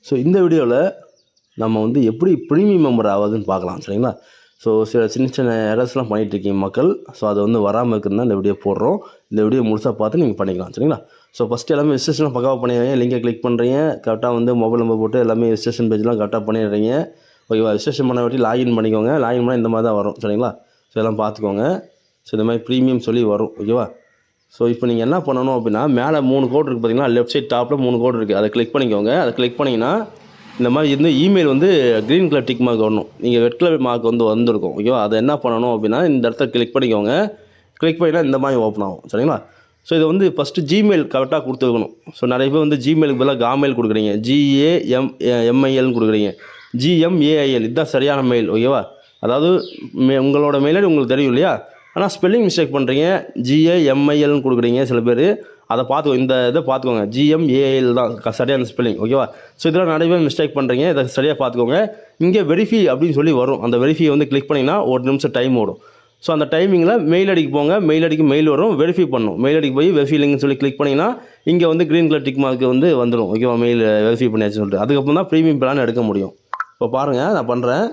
So இந்த வீடியோவில் நம்ம வந்து எப்படி ப்ரீமியம் மெம்பர் ஆகுதுன்னு பார்க்கலாம் சரிங்களா. ஸோ சில சின்ன சின்ன எரர்ஸ்லாம் பண்ணிகிட்ருக்கீங்க மக்கள். ஸோ அது வந்து வராமல் இருக்குன்னு தான் இந்த வீடியோ போடுறோம். இந்த வீடியோ முழுசாக பார்த்து நீங்கள் பண்ணிக்கலாம் சரிங்களா. ஸோ ஃபஸ்ட்டு எல்லாமே ரெஜிஸ்ட்ரேஷன் பக்காவாக பண்ணிடுறீங்க. லிங்கை கிளிக் பண்ணுறீங்க, கரெக்டாக வந்து மொபைல் நம்பர் போட்டு எல்லாமே ரெஜிஸ்ட்ரேஷன் பேஜ்லாம் கரெக்டாக பண்ணிடுறீங்க. ஓகேவா. ரெஜிஸ்ட்ரேஷன் பண்ண வாட்டி லாகின் பண்ணிக்கோங்க. லாகின் பண்ணால் இந்த மாதிரி தான் வரும் சரிங்களா. ஸோ இதெல்லாம் பார்த்துக்கோங்க. ஸோ இந்த மாதிரி ப்ரீமியம் சொல்லி வரும். ஓகேவா. ஸோ இப்போ நீங்கள் என்ன பண்ணணும் அப்படின்னா, மேலே 3 கோட் இருக்குது பார்த்தீங்கன்னா, லெஃப்ட் சைட் டாப்பில் 3 கோட் இருக்குது. அதை கிளிக் பண்ணிக்கோங்க. அதை கிளிக் பண்ணிங்கன்னா இந்த மாதிரி இருந்து இமெயில் வந்து க்ரீன் கலர் டிக் மார்க் வரணும். நீங்கள் ரெட் கலர் மார்க் வந்து வந்திருக்கும். ஓகேவா. அதை என்ன பண்ணணும் அப்படின்னா, இந்த இடத்த கிளிக் பண்ணிக்கோங்க. கிளிக் பண்ணினா இந்த மாதிரி ஓப்பன் ஆகும் சரிங்களா. ஸோ இதை வந்து ஃபஸ்ட்டு ஜிமெயில் கரெக்டாக கொடுத்துருக்கணும். ஸோ நிறைய பேர் வந்து ஜிமெயிலுக்கு பதிலாக காமெயில் கொடுக்குறீங்க. GAMAILனு கொடுக்குறீங்க. GMAIL இதுதான் சரியான மெயில். ஓகேவா. அதாவது உங்களோட மெயில் ஐடி உங்களுக்கு தெரியும் இல்லையா. ஆனால் ஸ்பெல்லிங் மிஸ்டேக் பண்ணுறீங்க. GAMAILனு கொடுக்குறீங்க சில பேர். அதை பார்த்துக்கோ. இந்த இதை பார்த்துக்கோங்க. GMAIL தான் சரியான ஸ்பெல்லிங். ஓகேவா. ஸோ இதெல்லாம் நிறைய பேர் மிஸ்டேக் பண்ணுறீங்க. இதை சரியாக பார்த்துக்கோங்க. இங்கே வெரிஃபை அப்படின்னு சொல்லி வரும். அந்த வெரிஃபை வந்து கிளிக் பண்ணிங்கன்னா 1 நிமிஷம் டைம் ஓடும். ஸோ அந்த டைமிங்கில் மெயில் ஐடிக்கு போங்க. மெயில் ஐடிக்கு மெயில் வரும். வெரிஃபை பண்ணணும். மெயில் ஐடிக்கு போய் வெரிஃபை லிங்க்னு சொல்லி கிளிக் பண்ணிங்கன்னா இங்கே வந்து க்ரீன் கலர் டிக் மார்க்கு வந்து வந்துடும். ஓகேவா. மெயில் வெரிஃபை பண்ணியாச்சுன்னு சொல்லிட்டு அதுக்கப்புறம் தான் ப்ரீமியம் பிளான் எடுக்க முடியும். இப்போ பாருங்கள் நான் பண்ணுறேன்.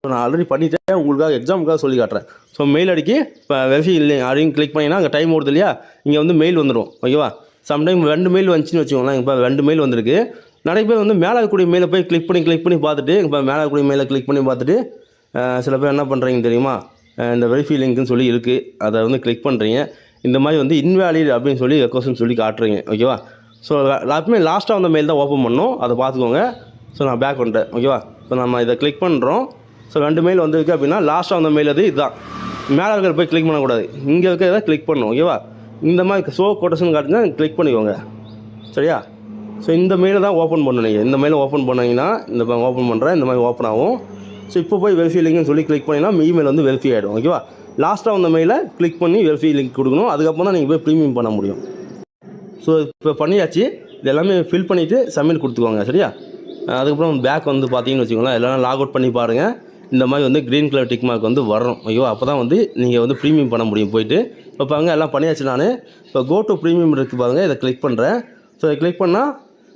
ஸோ நான் ஆல்ரெடி பண்ணிவிட்டேன். உங்களுக்காக எக்ஸாமுக்காக சொல்லி காட்டுறேன். ஸோ மெயில் ஐடிக்கு இப்போ வெரிஃபை இல்லை அப்படின்னு கிளிக் பண்ணிங்கன்னா அங்கே டைம் ஓடுது இல்லையா. இங்கே வந்து மெயில் வந்துடும். ஓகேவா. சம்டைம் 2 மெயில் வந்துச்சுன்னு வச்சுக்கோங்களேன். இப்போ 2 மெயில் வந்திருக்கு. நிறைய பேர் வந்து மேலே இருக்கக்கூடிய மெயிலை போய் கிளிக் பண்ணி பார்த்துட்டு இப்போ மேலே இருக்கக்கூடிய மெயிலை கிளிக் பண்ணி பார்த்துட்டு சில பேர் என்ன பண்ணுறீங்க தெரியுமா, இந்த வெரிஃபை லிங்க்னு சொல்லி இருக்குது. அதை வந்து கிளிக் பண்ணுறீங்க. இந்த மாதிரி வந்து இன்வேலிட் அப்படின்னு சொல்லி ரெக்வஸ்ட்னு சொல்லி காட்டுறீங்க. ஓகேவா. ஸோ எல்லாருமே லாஸ்ட்டாக வந்த மெயில் தான் ஓப்பன் பண்ணணும். அதை பார்த்துக்கோங்க. ஸோ நான் பேக் வந்துட்டேன். ஓகேவா. இப்போ நம்ம இதை கிளிக் பண்ணுறோம். ஸோ 2 மெயில் வந்திருக்கு அப்படின்னா லாஸ்ட்டாக வந்த மெயில் அது இதுதான். மேலே இருக்கிற போய் கிளிக் பண்ணக்கூடாது. இங்கே இருக்கிறத கிளிக் பண்ணணும். ஓகேவா. இந்த மாதிரி ஷோ கொட்டேஷன் காட்டுனா கிளிக் பண்ணிக்கோங்க சரியா. ஸோ இந்த மெயிலை தான் ஓப்பன் பண்ணணும். நீங்கள் இந்த மெயிலை ஓப்பன் பண்ணிங்கன்னா இந்த ஓப்பன் பண்ணுறேன். இந்த மாதிரி ஓப்பன் ஆகும். ஸோ இப்போ போய் வெரிஃபை லிங்க்னு சொல்லி கிளிக் பண்ணிங்கன்னா இமெயில் வந்து வெரிஃபை ஆகிடும். ஓகேவா. லாஸ்ட்டாக வந்த மெயிலை கிளிக் பண்ணி வெரிஃபை லிங்க் கொடுக்கணும். அதுக்கப்புறம் தான் நீங்கள் போய் ப்ரீமியம் பண்ண முடியும். ஸோ இப்போ பண்ணியாச்சு. இது எல்லாமே ஃபில் பண்ணிவிட்டு சப்மிட் கொடுத்துக்கோங்க சரியா. அதுக்கப்புறம் பேக் வந்து பார்த்தீங்கன்னு வச்சுக்கோங்களேன், எல்லாம் லாக் அவுட் பண்ணி பாருங்கள். இந்த மாதிரி வந்து க்ரீன் கலர் டிக் மார்க் வந்து வரணும். ஐயோ அப்போ தான் வந்து நீங்கள் வந்து ப்ரீமியம் பண்ண முடியும் போயிட்டு. இப்போ பாருங்க எல்லாம் பண்ணியாச்சு. நான் இப்போ கோ டு ப்ரீமியம் இருக்குது பாருங்கள். இதை கிளிக் பண்ணுறேன். ஸோ இதை கிளிக் பண்ணால்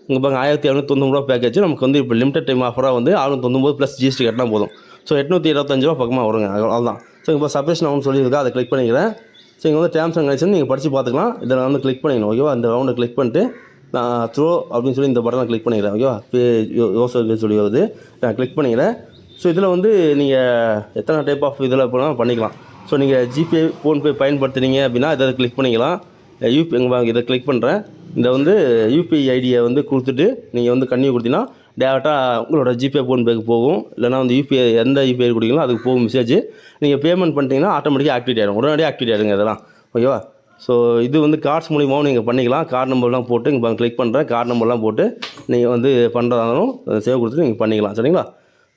இங்கே பாருங்கள் 1799 பேக்கேஜ் நமக்கு வந்து இப்போ லிமிடெட் டைம் ஆஃபராக வந்து 699 ப்ளஸ் GST கட்டினா போதும். ஸோ 825 பக்கமாக வருங்க. அவ்வளோதான். ஸோ இப்போ சப்ஸ்கிரிப்ஷன் அமௌண்ட் சொல்லியிருக்கா, அதை கிளிக் பண்ணிக்கிறேன். ஸோ இங்கே வந்து டேர்ம்ஸ் அண்ட் கண்டிஷன் நீங்கள் படித்து பார்த்துக்கலாம். இதில் வந்து கிளிக் பண்ணிக்கணும். ஓகேவா. இந்த ரவுண்டை கிளிக் பண்ணிட்டு நான் த்ரோ அப்படின்னு சொல்லி இந்த பட்டனை கிளிக் பண்ணிக்கிறேன். ஓகேவா. யோசனை சொல்லி வருது. நான் கிளிக் பண்ணிக்கிறேன். ஸோ இதில் வந்து நீங்கள் எத்தனை டைப் ஆஃப் இதில் போனால் பண்ணிக்கலாம். ஸோ நீங்கள் ஜிபே ஃபோன்பே பயன்படுத்துனீங்க அப்படின்னா இதை கிளிக் பண்ணிக்கலாம். இதை கிளிக் பண்ணுறேன். இந்த வந்து UPI ஐடியை வந்து கொடுத்துட்டு நீங்கள் வந்து கன்னியூ கொடுத்தீங்கன்னா டேரெக்டாக உங்களோட ஜிபே ஃபோன்பேக்கு போகும். இல்லைனா வந்து UPI எந்த UPI கொடுக்கீங்களோ அதுக்கு போகும் மெசேஜ். நீங்கள் பேமெண்ட் பண்ணிட்டீங்கன்னா ஆட்டோமேட்டிக்காக ஆக்டிவேட் ஆகிடும். உடனடியாக ஆக்டிவேட் ஆகிடுங்க இதெல்லாம். ஓகேவா. ஸோ இது வந்து கார்ட்ஸ் மூலியமாகவும் நீங்கள் பண்ணிக்கலாம். கார்டு நம்பர்லாம் போட்டு இங்கே கிளிக் பண்ணுறேன். கார்டு நம்பர்லாம் போட்டு நீங்கள் வந்து பண்ணுறதாலும் சேவ் கொடுத்துட்டு நீங்கள் பண்ணிக்கலாம் சரிங்களா.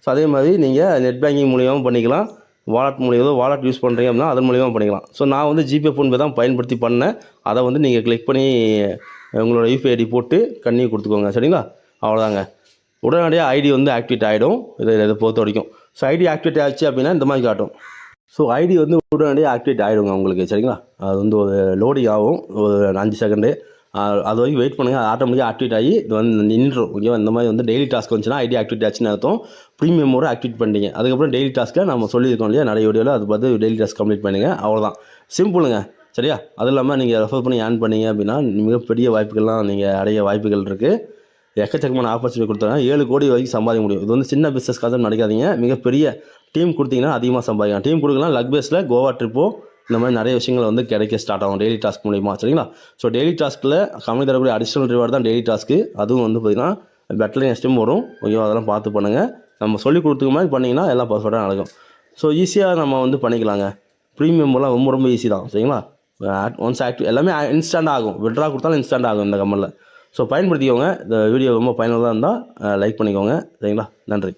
ஸோ அதே மாதிரி நீங்கள் நெட் பேங்கிங் மூலியமாகவும் பண்ணிக்கலாம். வாலெட் யூஸ் பண்ணுறீங்க அப்படின்னா அதன் மூலியமாக பண்ணிக்கலாம். ஸோ நான் வந்து ஜிபே ஃபோன்பே தான் பயன்படுத்தி பண்ணேன். அதை வந்து நீங்கள் கிளிக் பண்ணி உங்களோட UPI ஐடி போட்டு கன்னியூ கொடுத்துக்கோங்க சரிங்களா. அவ்வளோதாங்க. உடனடியாக ஐடி வந்து ஆக்டிவேட் ஆகிடும். இதை பொறுத்த வரைக்கும். ஸோ ஐடி ஆக்டிவேட் ஆச்சு அப்படின்னா இந்த மாதிரி காட்டும். ஸோ ஐடி வந்து உடனடியாக ஆக்டிவேட் ஆகிடுங்க உங்களுக்கு சரிங்களா. அது வந்து ஒரு லோடிங் ஆகும் ஒரு 5 செகண்டு. அது வரைக்கும் வெயிட் பண்ணுங்கள். அது ஆட்டோமேட்டிக்காக ஆக்டிவேட் ஆகி இது வந்து நின்றுடும். ஓகேவா. இந்த மாதிரி வந்து டெய்லி டாஸ்க் வந்துச்சுன்னா ஐடி ஆக்டிவேட் ஆச்சுன்னு அர்த்தம். ப்ரீமியமோட ஆக்டிவேட் பண்ணிட்டீங்க. அதுக்கப்புறம் டெய்லி டாஸ்க்கை நம்ம சொல்லியிருக்கோம் இல்லையா நிறைய வீடியோவில். அது பார்த்து டெய்லி டாஸ்க் கம்ப்ளீட் பண்ணுங்கள். அவ்வளோதான். சிம்பிளுங்க சரியா. அது இல்லாமல் நீங்கள் ரெஃபர் பண்ணி ஏர்ன் பண்ணீங்க அப்படின்னா மிகப்பெரிய வாய்ப்புகள்லாம் நீங்கள் அடைய வாய்ப்புகள் இருக்குது. எக்கச்சக்கமான ஆப்பர்ச்சுனிட்டி கொடுத்தாங்க. 7 கோடி வரைக்கும் சம்பாதிக்க முடியும். இது வந்து சின்ன பிஸ்னஸ் கான்செப்ட் நினைக்காதீங்க. மிகப்பெரிய டீம் கொடுத்தீங்கன்னா அதிகமாக சம்பாதிக்கலாம். டீம் கொடுக்கலாம். லக் பேஸில் கோவா ட்ரிப்போ இந்த மாதிரி நிறைய விஷயங்கள் வந்து கிடைக்க ஸ்டார்ட் ஆகும் டெய்லி டாஸ்க் மூலிமா சரிங்களா. ஸோ டெய்லி டாஸ்க்கில் கம்பெனி தரக்கூடிய அடிஷ்னல் ரிவார்டு தான் டெய்லி டாஸ்க்கு. அதுவும் வந்து பார்த்திங்கன்னா பெட்டர் நெக்ஸ்ட் டைம் வரும். ஓகேவா. அதெல்லாம் பார்த்து பண்ணுங்கள். நம்ம சொல்லி கொடுத்துக்க மாதிரி பண்ணிங்கன்னா எல்லாம் பர்ஃபெக்டாக நடக்கும். ஸோ ஈஸியாக நம்ம வந்து பண்ணிக்கலாங்க. ப்ரீமியம்லாம் ரொம்ப ஈஸி தான் சரிங்களா. ஒன்ஸ் ஆக்டிவ் எல்லாமே இன்ஸ்டன்ட் ஆகும். விட்ரா கொடுத்தாலும் இன்ஸ்டன்ட் ஆகும் இந்த கம்பெனியில். ஸோ பயன்படுத்திக்கோங்க. இந்த வீடியோ ரொம்ப பயனுள்ளதாக இருந்தால் லைக் பண்ணிக்கோங்க சரிங்களா. நன்றி.